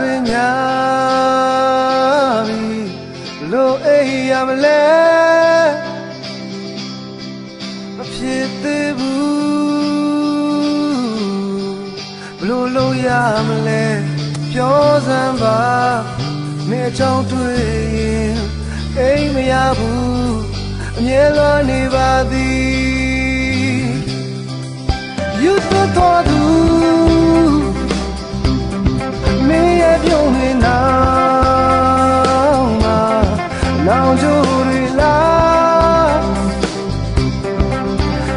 တွင်ညာပြီလို့အိပ်ရမလဲမဖြစ်သေးဘူးဘလို့လို့ရမလဲပြောစမ်းပါမင်းအကြောင်းတွေ့ရင်အိမ်မရဘူးအမြဲလွန်နေပါသည်ယူသွတ်တော်သူမင်းရဲ့ပြုံးနေနောက်မှာနောင်ကြိုးတွေလား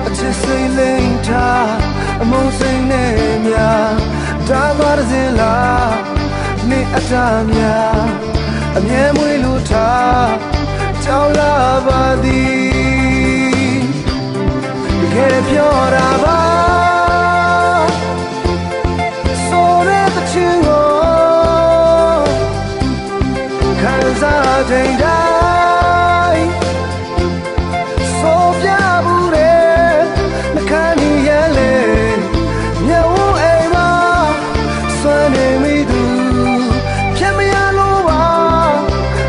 အချစ်စိတ်လိမ့်ထားအမုန်းစိတ်နဲ့များဒါပါရစေလားနေအတားများအမြဲမွေးလို့ထားကြောက်လာပါသည်တကယ်ပြောတာပါဆိုတဲ့တချင်ကိုခံစားချိန်တိုင်းဆိုပြဘူးတဲ့နှခမ်းကြီးရလေမျက်ဝန်းအိမ်မှာစွမ်းနေမိသူဖြတ်မရလို့ပါ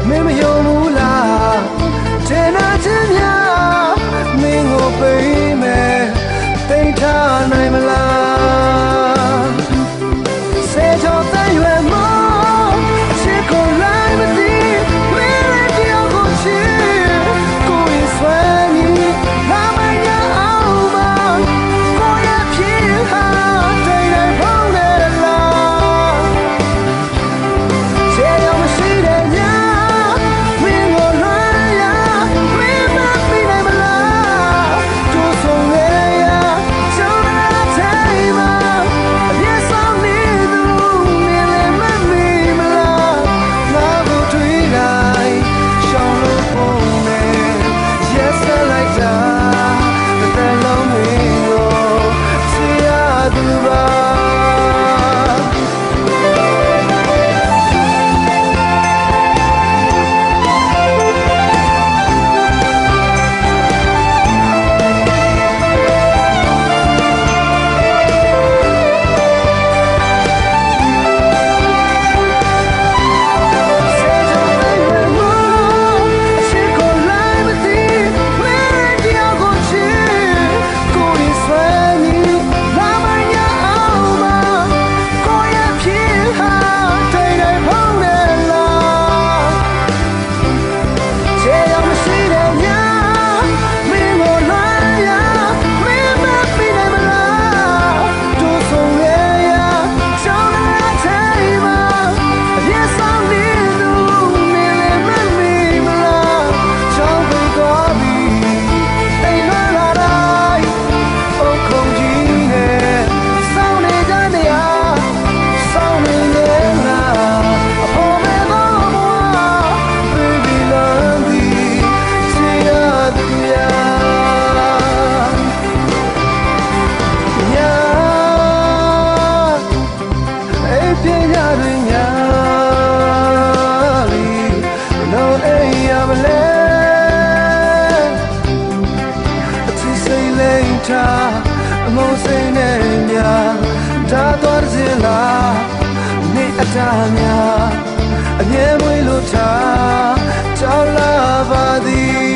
မင်းမယုံဘူးလားတင်နာချင်းများမင်းကိုပေးမယ်သိထားနိုင်မလားစေကြောတန်ရွယ်မချစ်ကိုလိုက်မသိမင်းလည်းတယောက်ကိုချစ်ကိုရင်ဆွဲနေလာမရအောင်ပါကိုရဲ့ဖြစ်ဟာတိတ်တိုင်းပေါင်းနေလားချေရောမရှိတဲ့ညမင်းကိုလွမ်းရမင်းမသိနိုင်မလားကျိုးဆုံးနေရချောင်းလာတိုင်းမှာအပြည့်ဆောင်နေသူမင်းလည်းမမေ့မလားငါကိုတွေ့တိုင်းရှောင်းလို့ပုံနဲ့ Yes I like that တဲ့လုံးမင်းကိုချစ်ရသူပါအမုန်းစိတ်နဲ့များဒါသွားစေလားနေအတားများအမြဲမွေးလို့ထားကြောက်လာပါသည်